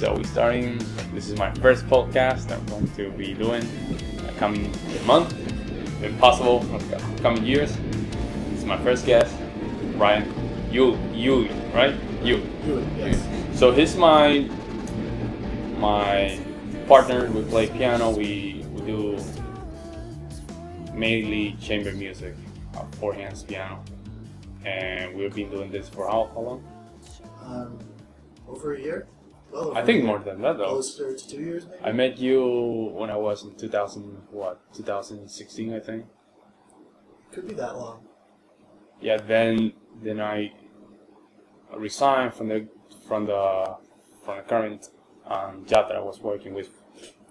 So we're starting. This is my first podcast I'm going to be doing coming month, if possible, coming years. This is my first guest, Brian. You, right? You. Yes. So he's my partner. We play piano. We do mainly chamber music, four hands piano, and we've been doing this for how long? Over a year? Well, over I think a year. more than that though. Closer to 2 years, maybe? I met you when I was in 2016, I think. Could be that long. Yeah, then I resigned from the current job that I was working with.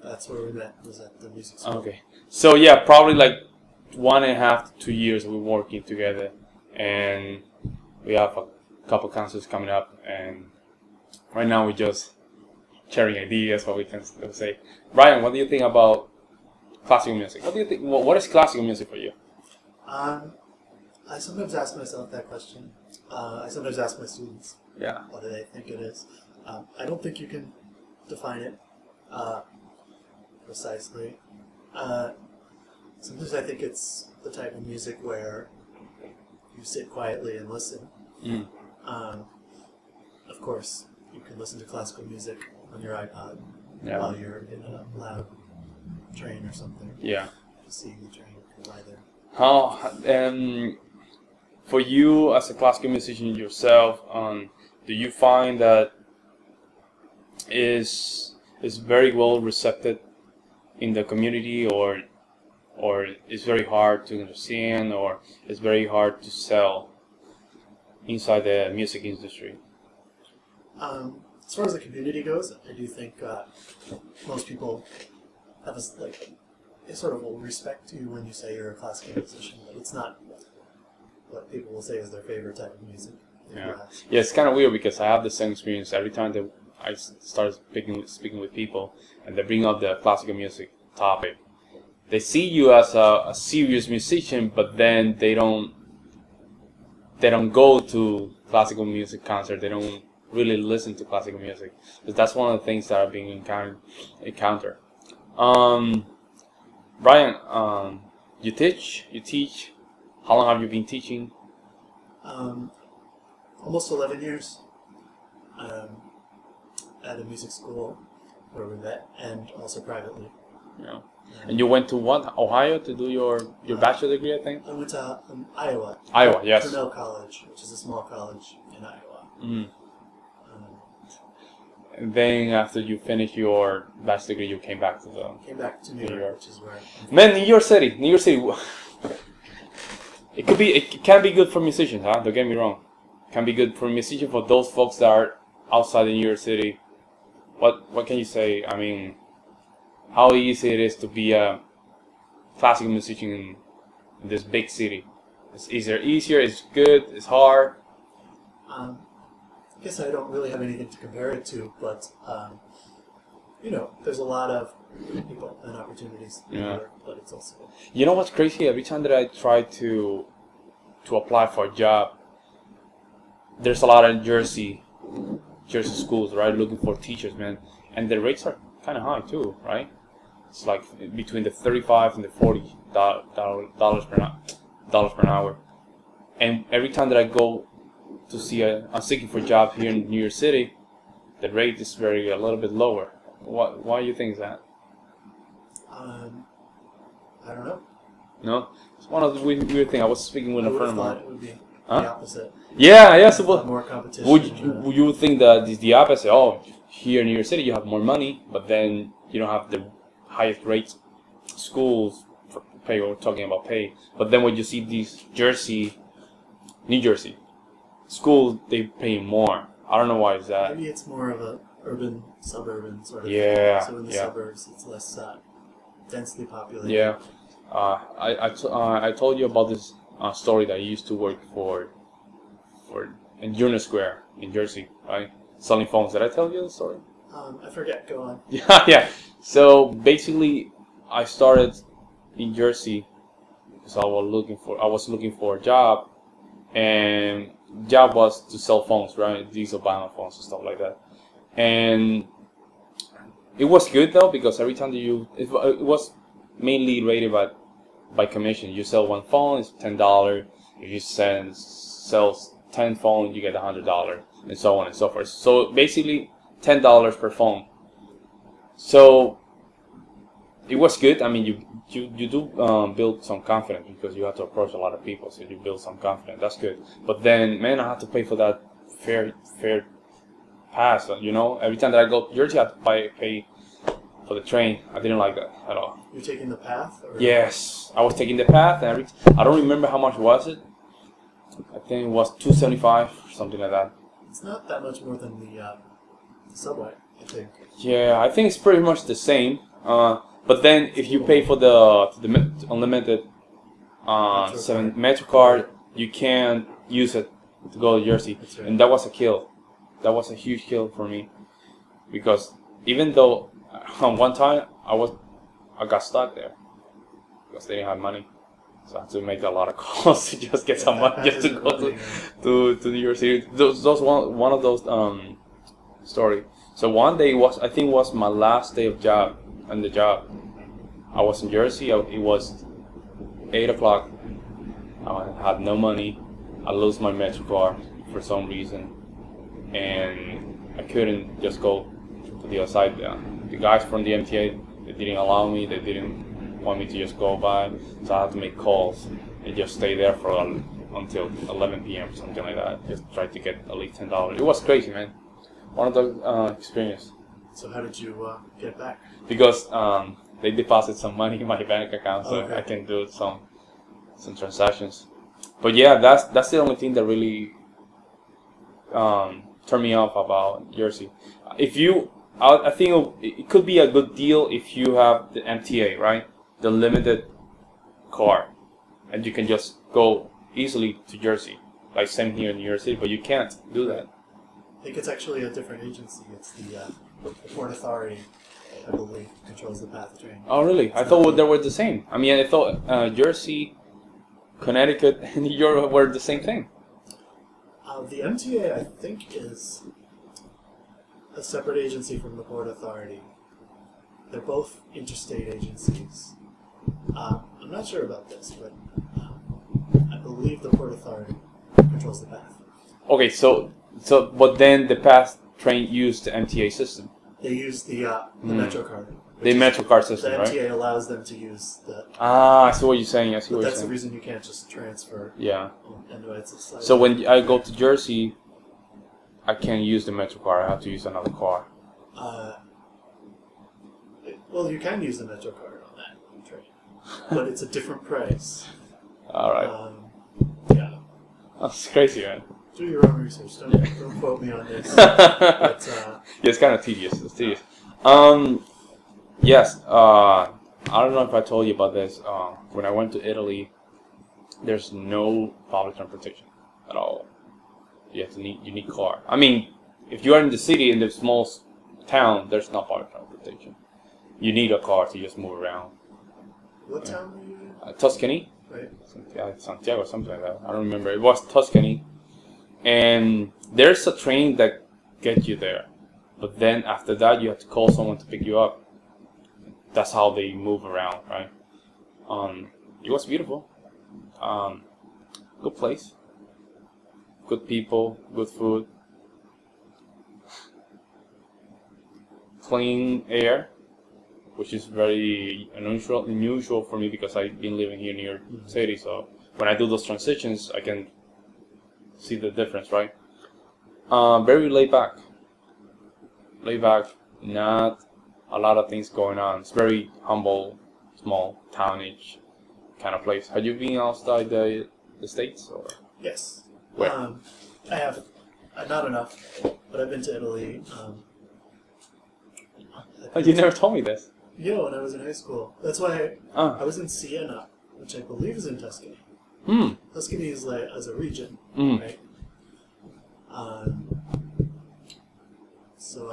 That's where we met, was at the music school. Okay, so yeah, probably like 1.5 to 2 years we're working together, and we have a couple concerts coming up, and right now we're just sharing ideas, what we can say. Brian, what do you think about classical music? What do you think? What is classical music for you? I sometimes ask myself that question. I sometimes ask my students, Yeah. what do they think it is? I don't think you can define it precisely. Sometimes I think it's the type of music where you sit quietly and listen. Mm. Of course, you can listen to classical music on your iPod while you're in a loud train or something. Yeah. Seeing the train go by there. How for you as a classical musician yourself, do you find that is very well received in the community, or it's very hard to understand, or it's very hard to sell inside the music industry? As far as the community goes, I do think most people have a sort of will respect you when you say you're a classical musician, but it's not what people will say is their favorite type of music. Yeah, it's kind of weird because I have the same experience every time that I start speaking with people and they bring up the classical music topic. They see you as a serious musician, but then they don't go to classical music concert. They don't really listen to classical music, because that's one of the things that I've been encounter. Brian, you teach. How long have you been teaching? Almost 11 years at a music school where we met, and also privately. Yeah. And you went to what? Ohio to do your bachelor degree, I think? I went to Iowa. Iowa, yes. Cornell College, which is a small college in Iowa. Mm. And then after you finished your bachelor degree, you came back to New York, which is where Man, New York City. It can be good for musicians, huh? Don't get me wrong. It can be good for musicians, for those folks that are outside of New York City. What can you say? I mean, how easy it is to be a classical musician in this big city? It's easier, it's good, it's hard. I guess I don't really have anything to compare it to, but there's a lot of people and opportunities in New York, but it's also. You know what's crazy? Every time that I try to apply for a job, there's a lot of Jersey schools, right, looking for teachers, man, and the rates are kind of high too, right? It's like between the $35 and the $40 per hour. And every time that I go to see I'm seeking for a job here in New York City, the rate is a little bit lower. Why do you think that? I don't know. No, it's one of the weird things. I was speaking with a friend of mine. It would be the opposite. Yeah. So more competition. Would you think that it's the opposite? Oh, here in New York City you have more money, but then you don't have the highest rates schools for pay. We're talking about pay, but then when you see these New Jersey schools, they pay more. I don't know why is that. Maybe it's more of a urban, suburban sort of Yeah. thing. So in the suburbs, it's less densely populated. Yeah. I told you about this story that I used to work for in Union Square in Jersey, right? Selling phones. Did I tell you the story? I forget. Go on. Yeah. So basically, I started in Jersey because I was looking for a job, and job was to sell phones, right? Diesel vinyl phones and stuff like that. And It was good though because every time that it was mainly rated by commission. You sell one phone, it's $10. If you sell 10 phones, you get $100, and so on and so forth. So basically, $10 per phone. So it was good. I mean, you do build some confidence because you have to approach a lot of people, so you build some confidence. That's good. But then, man, I had to pay for that fare pass. You know, every time that I go to Jersey, I have to pay for the train. I didn't like that at all. You're taking the path? Or? Yes, I was taking the path, and I don't remember how much was it. I think it was $2.75 or something like that. It's not that much more than the subway, I think. Yeah, I think it's pretty much the same. But then if you pay for the unlimited Metro card, you can use it to go to Jersey, Right. and that was a kill. That was a huge kill for me because even though one time I got stuck there because they didn't have money, so I had to make a lot of calls to just get some money just to go to New York City. Those one of those story. So one day I think was my last day of job on the job. I was in Jersey. It was 8 o'clock. I had no money. I lost my Metro card for some reason, and I couldn't just go to the other side. The guys from the MTA, they didn't allow me. They didn't want me to just go by, so I had to make calls and just stay there for until 11 p.m. something like that. Just try to get at least $10. It was crazy, man. One of those experiences. So how did you get back? Because they deposit some money in my bank account, so okay. I can do some transactions. But yeah, that's the only thing that really turned me off about Jersey. I think it could be a good deal if you have the MTA, right? The limited card, and you can just go easily to Jersey, like same here in New York City. But you can't do that. I think it's actually a different agency. It's the Port Authority, I believe, controls the PATH train. Oh, really? I thought they were the same. I mean, I thought Jersey, Connecticut, and New York were the same thing. The MTA, I think, is a separate agency from the Port Authority. They're both interstate agencies. I'm not sure about this, but I believe the Port Authority controls the PATH. Okay, but then the PATH train used the MTA system. They use the Metro card. The Metro card system, the right? MTA allows them to use the. I see what you're saying. That's the reason you can't just transfer. Yeah. So when I go to Jersey, I can't use the Metro card. I have to use another card. Well, you can use the Metro card on that train, but it's a different price. All right. Yeah. That's crazy, man. Do your own research. Don't quote me on this. But, yeah, it's kind of tedious. It's tedious. Yes. I don't know if I told you about this. When I went to Italy, there's no public transportation at all. You need car. I mean, if you are in the city in the small town, there's no public transportation. You need a car to just move around. What town were you in? Tuscany. Right. Santiago, something like that. I don't remember. It was Tuscany. And there's a train that gets you there. But then after that, you have to call someone to pick you up. That's how they move around, right? It was beautiful. Good place. Good people. Good food. Clean air, which is very unusual for me because I've been living here in New York City. So when I do those transitions, I can see the difference, right? Very laid back. Laid back, not a lot of things going on. It's very humble, small, townish kind of place. Have you been outside the States? Or? Yes. Where? I have. Not enough, but I've been to Italy. You never told me this. Yeah, when I was in high school. That's why I was in Siena, which I believe is in Tuscany. Tuscany is like as a region, right? So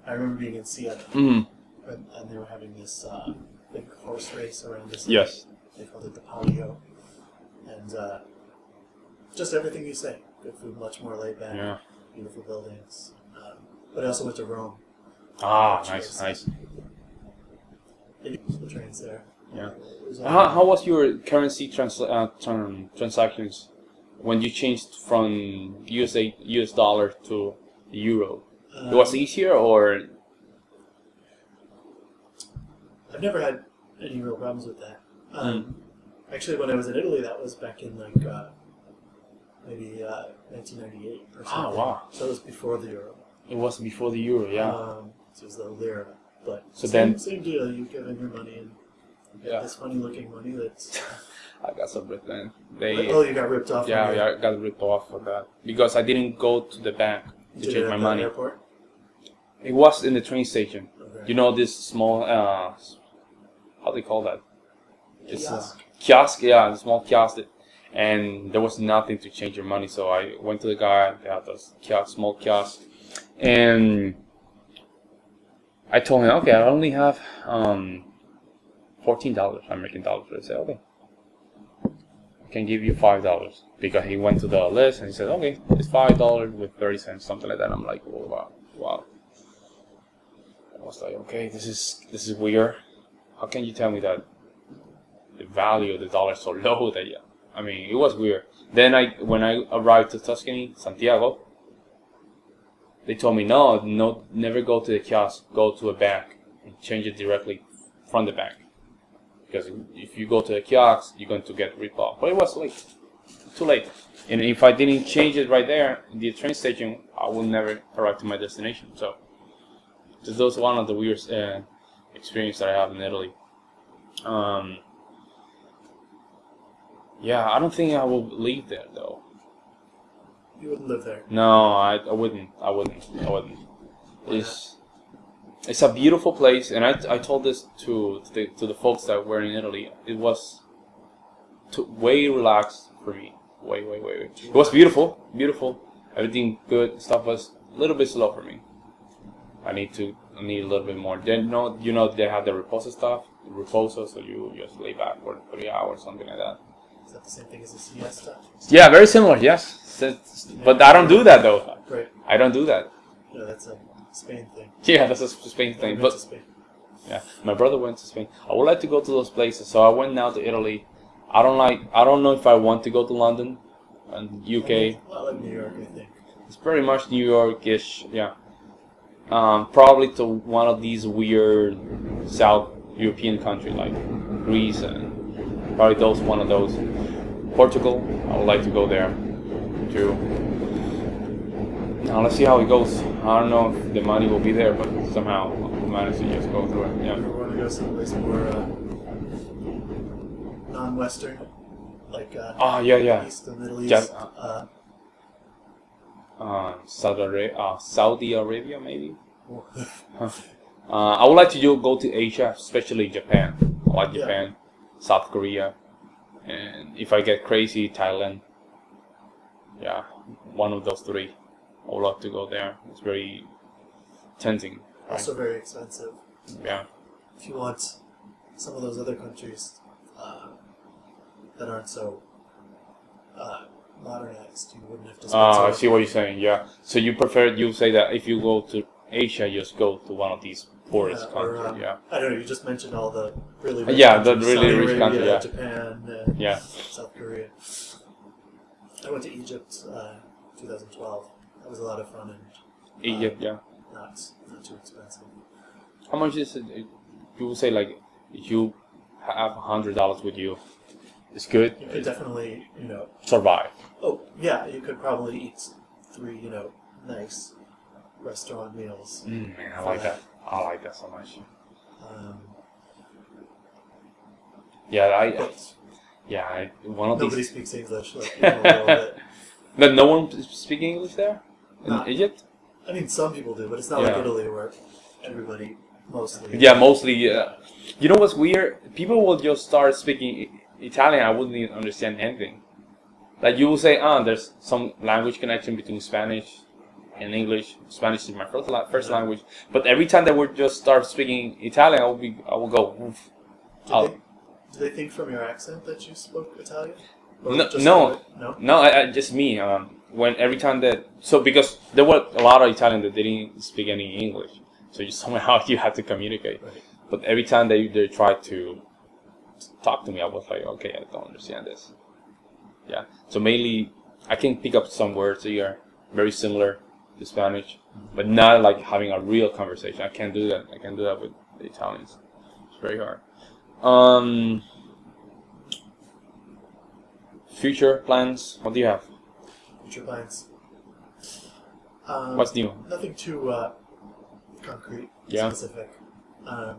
I remember being in Siena, and they were having this big horse race around this. Yes. They called it the Palio, and just everything you say. Good food, much more laid back. Yeah. Beautiful buildings. But I also went to Rome. Ah, Portuguese. nice. They use the trains there. Yeah. It was How was your currency transactions when you changed from US dollar to euro? It was easier, or I've never had any real problems with that. Actually, when I was in Italy, that was back in like maybe 1998 or something. ah, wow, So it was before the euro. it was before the euro, yeah. So it was the lira. But So same deal. You give in your money and you get Yeah. this funny looking money that's. I got some ripped, man. Oh, you got ripped off. Yeah, I got ripped off for that because I didn't go to the bank to Did change it my at money. the airport? It was in the train station. Okay. You know this small how do they call that? It's Kiosk. kiosk, yeah, a small kiosk, and there was nothing to change your money. So I went to the guy that had this small kiosk, and I told him, okay, I only have $14 American dollars. I said, okay, I can give you $5 because he went to the list and he said, okay, it's $5 with 30 cents, something like that. I'm like, oh, wow. I was like, okay, this is weird. How can you tell me that the value of the dollar is so low that I mean, it was weird. Then when I arrived to Tuscany, Santiago, they told me no, never go to the kiosk, go to a bank and change it directly from the bank. Because if you go to the kiosk, you're going to get ripped off. But it was too late. And if I didn't change it right there in the train station, I would never arrive to my destination. So this was one of the weirdest experiences that I have in Italy. Yeah, I don't think I will leave there though. You wouldn't live there. No, I wouldn't. It's a beautiful place, and I told this to the folks that were in Italy. It was way relaxed for me. Way. It was beautiful. Everything good. Stuff was a little bit slow for me. I need a little bit more. Then they have the reposo stuff, so you just lay back for 3 hours, something like that. Is that the same thing as a siesta? Yeah, very similar. Yes, but I don't do that though. Right. I don't do that. No, that's a Spain thing. Yeah, that's a Spain thing. Never been But to Spain. yeah, my brother went to Spain. I would like to go to those places, so I went now to Italy. I don't know if I want to go to London and UK. A lot like New York, I think. It's pretty much New York-ish, yeah. Probably to one of these weird South European countries like Greece and probably one of those. Portugal, I would like to go there too. Now let's see how it goes. I don't know if the money will be there, but somehow I'll manage to just go through it. Yeah. You want to go someplace more non-Western, like yeah. East and Middle East. Just, Saudi Arabia, maybe. I would like to go to Asia, especially Japan. I like Japan, South Korea, and if I get crazy, Thailand. Yeah, one of those three. I would love to go there. It's very tempting. Right? Also very expensive. Yeah. If you want some of those other countries that aren't so modernized, you wouldn't have to spend I see what you're saying. Yeah. So you say that if you go to Asia, just go to one of these poorest countries. Yeah. I don't know. You just mentioned all the really rich the really Saudi rich countries. Yeah. Japan, South Korea. I went to Egypt 2012. That was a lot of fun and Egypt, not too expensive. How much is it? You would say like if you have $100 with you, it's good. You could definitely, survive. Oh yeah, you could probably eat 3, nice restaurant meals. Man, I like that. I like that so much. One of Nobody these. speaks English. Like, a little bit. But no one speaks English there in Egypt. I mean, some people do, but it's not like Italy where everybody mostly. Yeah, mostly. You know what's weird? People will just start speaking Italian. I wouldn't even understand anything. Like you will say, there's some language connection between Spanish and English. Spanish is my first language, but every time they would just start speaking Italian, I will go. Oof. Do they think from your accent that you spoke Italian? No. Just me. When every time because there were a lot of Italian that didn't speak any English, So you somehow you have to communicate. Right. But every time they try to talk to me, I was like, okay, I don't understand this. Yeah. So mainly, I can pick up some words here, very similar to Spanish, but not like having a real conversation. I can't do that. I can't do that with the Italians. It's very hard. Future plans? What do you have? Future plans. What's new? Nothing too concrete, Yeah. specific. I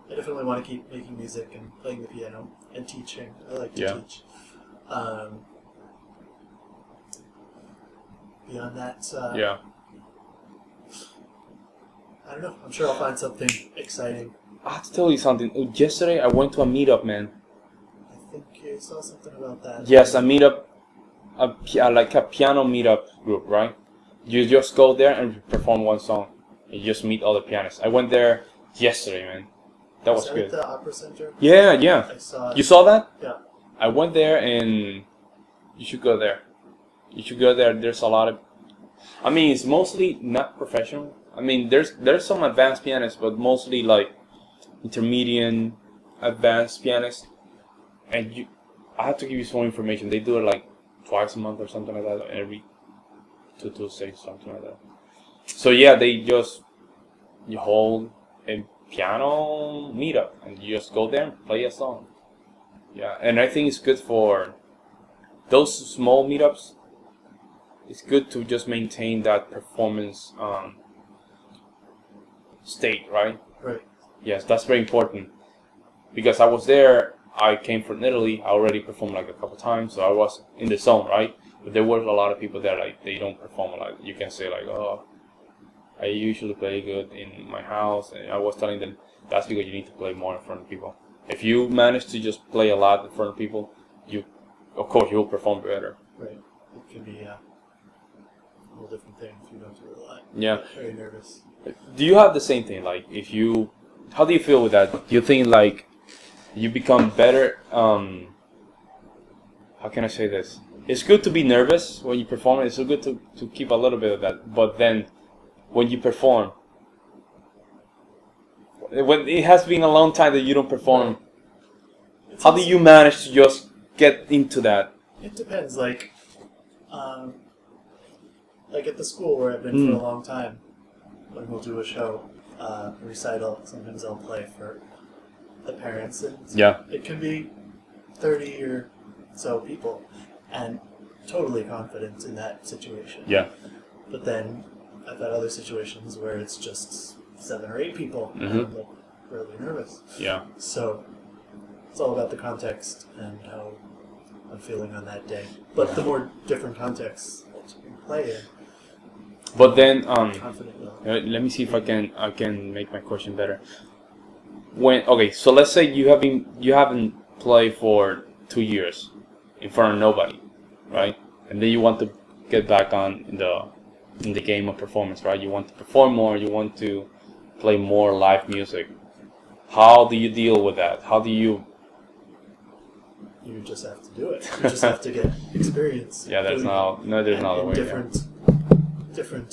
definitely want to keep making music and playing the piano and teaching. I like to teach. Beyond that, Yeah. I don't know. I'm sure I'll find something exciting. I have to tell you something. Yesterday I went to a meetup, man. I think you saw something about that. Yes, a meetup, like a piano meetup group, right? You just go there and perform one song. You just meet other pianists. I went there yesterday, man. That was Is good. at the Opera Center? Yeah. I saw it. You saw that? Yeah. I went there, and you should go there. You should go there. There's a lot of, I mean, it's mostly not professional. I mean, there's some advanced pianists, but mostly like intermediate, advanced pianists. And I have to give you some information. They do it like twice a month or something like that. Every 2 Tuesdays, something like that. So yeah, you hold a piano meetup and you just go there and play a song. Yeah, and I think it's good for those small meetups. It's good to just maintain that performance state, right? Right. Yes, that's very important. Because I was there, I came from Italy, I already performed like a couple times, so I was in the zone, right? But there were a lot of people there, like, they don't perform like, you can say like, oh, I usually play good in my house, and I was telling them, that's because you need to play more in front of people. If you manage to just play a lot in front of people, of course, you will perform better. Right. It can be a whole different thing if you don't do it a lot. Yeah. Very nervous. Do you have the same thing? Like, how do you feel with that? Do you think like you become better? How can I say this? It's good to be nervous when you perform. It's so good to keep a little bit of that. But then, when you perform, when it has been a long time that you don't perform, how do you manage to just get into that? It depends. Like at the school where I've been for a long time, when we'll do a show, a recital, sometimes I'll play for the parents, and it can be 30 or so people, and totally confident in that situation. Yeah. But then I've had other situations where it's just 7 or 8 people, and I'm like really nervous. Yeah. So it's all about the context and how I'm feeling on that day. But the more different contexts that you can play in, but then, confident let me see if I can make my question better. So let's say you haven't played for 2 years in front of nobody, right? And then you want to get back on in the game of performance, right? You want to perform more. You want to play more live music. How do you deal with that? How do you? You just have to do it. You just have to get experience. Yeah, there's no other way. Different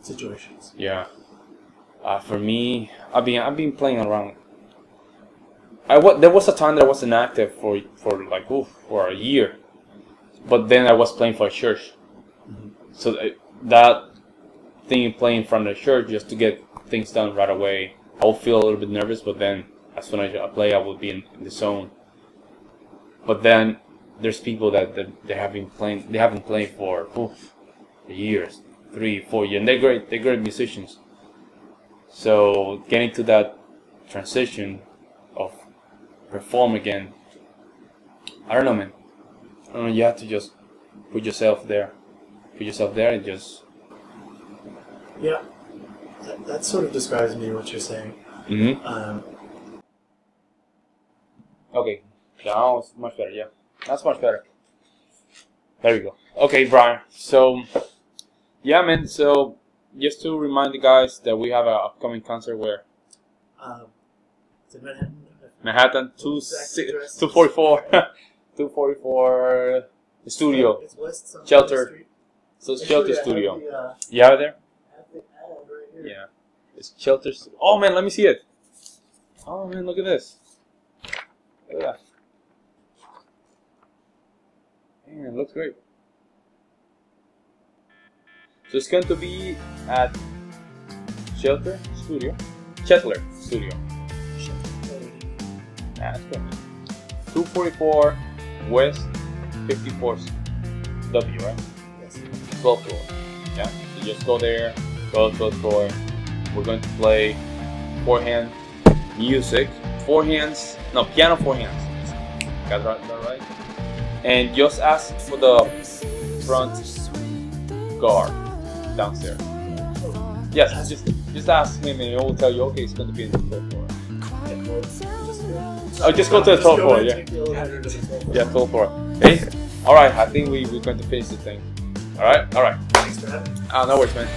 situations. Yeah. For me, I've been playing around. There was a time that I was inactive for a year, but then I was playing for a church. So that thing of playing in front of the church just to get things done right away, I would feel a little bit nervous, but then as soon as I play, I would be in the zone. But then there's people that they haven't played for years, 3, 4 years, and they're great musicians. So getting to that transition of perform again, I don't know, man. I don't know. You have to just put yourself there and just. Yeah, that sort of describes me. What you're saying. Okay, now it's much better. Yeah, that's much better. There we go. Okay, Brian. So, yeah, man. So, just to remind the guys that we have an upcoming concert where. It's in Manhattan. Manhattan, 244, 244 studio. It's West Shelter. Street. So Actually, Shelter I have Studio. the, You have it there? I have the ad right here. Yeah. It's shelter. Oh man, let me see it. Oh man, look at this. Look at that. Man, it looks great. So it's going to be at Shelter Studio. Chetler Studio. Yeah, that's good. 244 West 54th W, right? Yes. 12th floor. Yeah. So just go there, go to the 12th floor. We're going to play forehand music. Piano forehands. Got that right? And just ask for the front guard downstairs. Yes, just ask him and he will tell you, okay, it's going to be in the 12th floor. Oh, just go to the 12th floor, yeah. Yeah, 12th floor. Hey, alright, I think we're going to finish the thing. Alright? Alright. Thanks for having me. No worries, man.